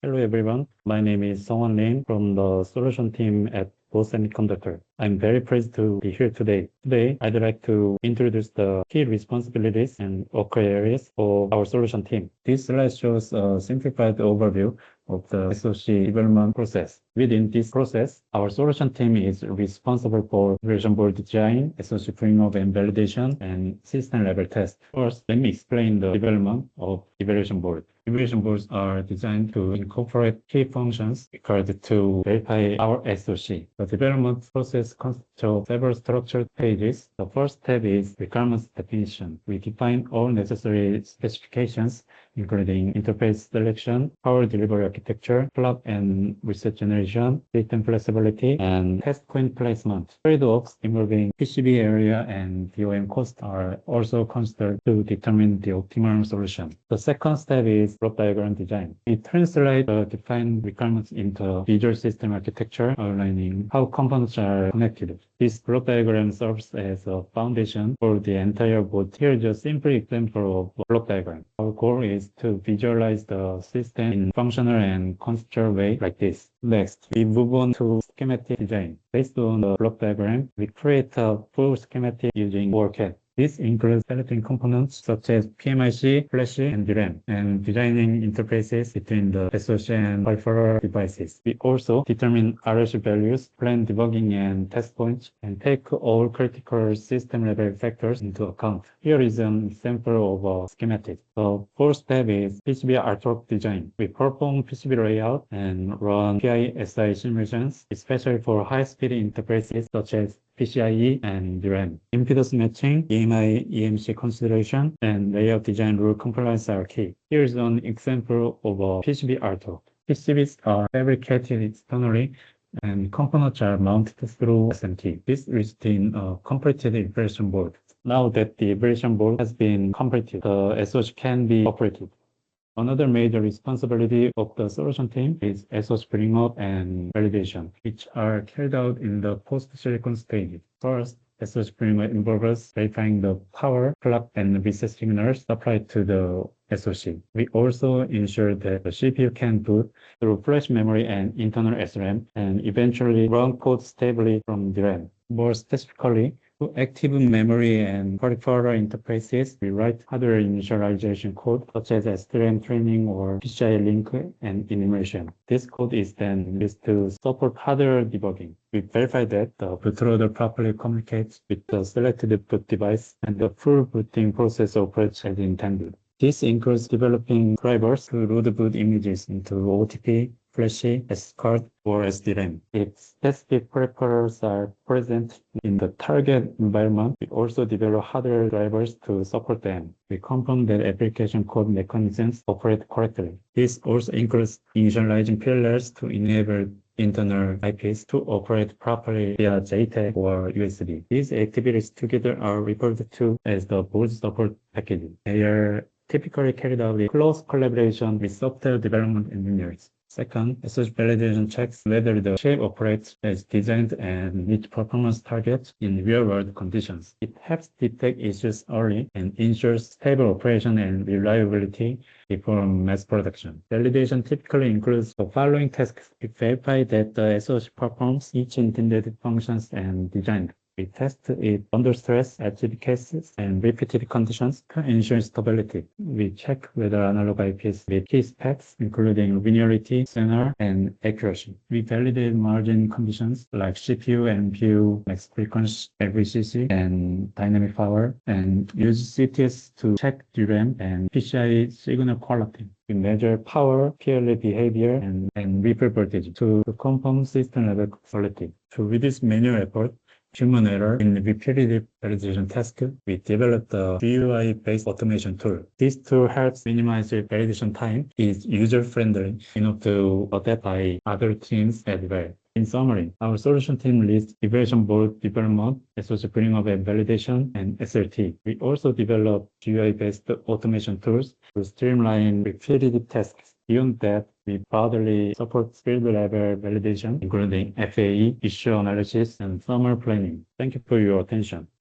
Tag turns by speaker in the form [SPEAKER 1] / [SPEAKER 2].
[SPEAKER 1] Hello everyone, my name is Sungwon Lim from the solution team at BOS Semiconductor. I'm very pleased to be here today. Today, I'd like to introduce the key responsibilities and work areas of our solution team. This slide shows a simplified overview of the SoC development process. Within this process, our solution team is responsible for version board design, SoC bring-up and validation, and system level test. First, let me explain the development of evaluation board. Evaluation boards are designed to incorporate key functions required to verify our SoC. The development process consists of several structured pages. The first step is requirements definition. We define all necessary specifications, including interface selection, power delivery architecture, clock and reset generation, system flexibility, and test point placement. Trade-offs involving PCB area and DOM cost are also considered to determine the optimal solution. The second step is block diagram design. We translate the defined requirements into visual system architecture, outlining how components are connected. This block diagram serves as a foundation for the entire board. Here is a simple example of block diagram. Our goal is to visualize the system in functional and conceptual way like this. Next, we move on to schematic design. Based on the block diagram, we create a full schematic using ORCAD. This includes selecting components such as PMIC, flash, and DRAM, and designing interfaces between the SoC and peripheral devices. We also determine RSU values, plan debugging and test points, and take all critical system-level factors into account. Here is an example of a schematic. The fourth step is PCB artwork design. We perform PCB layout and run PI-SI simulations, especially for high-speed interfaces such as PCIe and DRAM. Impedance matching, EMI, EMC consideration, and layout design rule compliance are key. Here is an example of a PCB artwork. PCBs are fabricated externally and components are mounted through SMT. This results in a completed evaluation board. Now that the evaluation board has been completed, the SoC can be operated. Another major responsibility of the solution team is SoC bring-up and validation, which are carried out in the post-silicon stage. First, SoC bring-up involves verifying the power, clock, and reset signals applied to the SoC. We also ensure that the CPU can boot through flash memory and internal SRAM, and eventually run code stably from DRAM. More specifically, to active memory and peripheral interfaces, we write hardware initialization code such as SRAM training or PCI link and enumeration. This code is then used to support hardware debugging. We verify that the bootloader properly communicates with the selected boot device and the full booting process operates as intended. This includes developing drivers to load boot images into OTP, flash, S-card, or SDRAM. If specific peripherals are present in the target environment, we also develop hardware drivers to support them. We confirm that application code mechanisms operate correctly. This also includes initializing pillars to enable internal IPs to operate properly via JTAG or USB. These activities together are referred to as the board support packaging. They are typically carried out in close collaboration with software development engineers. Second, SoC validation checks whether the chip operates as designed and meets performance targets in real-world conditions. It helps detect issues early and ensures stable operation and reliability before mass production. Validation typically includes the following tasks to verify that the SoC performs each intended functions and design. We test it under stress, edge cases, and repeated conditions to ensure stability. We check whether analog IPs meet key specs, including linearity, Zener, and accuracy. We validate margin conditions like CPU, NPU, max frequency, FVCC, and dynamic power, and use CTS to check DRAM and PCI signal quality. We measure power, PLA behavior, and ripple voltage to confirm system level quality. To reduce manual effort, human error in repetitive validation tasks, we developed a GUI-based automation tool. This tool helps minimize validation time, is user-friendly enough to adapt by other teams as well. In summary, our solution team leads evaluation board development, SoC bring-up and validation, and SLT. We also develop GUI-based automation tools to streamline repetitive tasks. Beyond that, we broadly support field-level validation, including FAE, issue analysis, and thermal planning. Thank you for your attention.